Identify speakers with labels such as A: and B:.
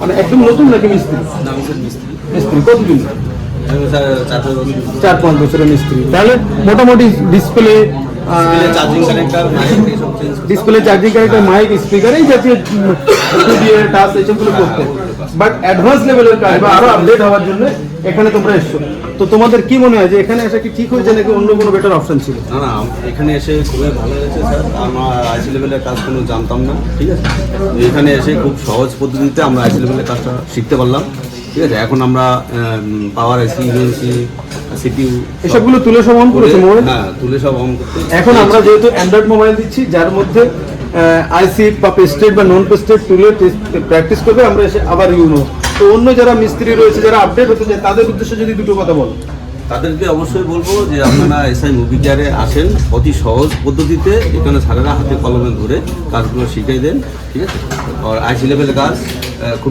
A: মানে একদম নতুন নাকি মিস্ত্রি? মিস্ত্রি কতদিন? 4-5 বছরের মিস্ত্রি। তাহলে মোটামুটি display,
B: charging connector,
A: display, charging connector, mic, speaker, এই জাতীয় টাচ এসবগুলো করতে। বাট অ্যাডভান্স লেভেলের কাজ বা আরো আপডেট হওয়ার জন্য এখানে তোমরা এসছো। তো তোমাদের কি মনে হয় যে এখানে এসে কি ঠিক হয়েছে নাকি অন্য কোনো বেটার অপশন ছিল?
B: না না, এখানে এসে খুবই ভালো হয়েছে স্যার। আমরা আইসি লেভেলের কাজ কোনো জানতাম না, ঠিক আছে। এখানে এসে খুব সহজ পদ্ধতিতে আমরা আইসি লেভেলের কাজটা শিখতে পারলাম, ঠিক আছে। এখন আমরা পাওয়ার আইসি, ইউএনসি, সিপিইউ
A: এসবগুলো তুলে সব অন করেছে মোবাইল?
B: হ্যাঁ, তুলে সব অন করতে।
A: এখন আমরা যেহেতু অ্যান্ড্রয়েড মোবাইল দিচ্ছি, যার মধ্যে আইসি বা পেস্টেড বা নন পেস্টেড তুলে প্র্যাকটিস করবে, আমরা এসে আবার ইউনো। তো অন্য যারা মিস্ত্রি রয়েছে, যারা আপডেট হতে চায়, তাদের উদ্দেশ্যে যদি দুটো কথা বলো।
B: তাদেরকে অবশ্যই বলবো যে আপনারা এসআই মুভি কেয়ারে আসেন, অতি সহজ পদ্ধতিতে এখানে স্যারেরা হাতে কলমে ধরে কাজগুলো শিখিয়ে দেন, ঠিক আছে। আর আইসি লেভেলের কাজ খুব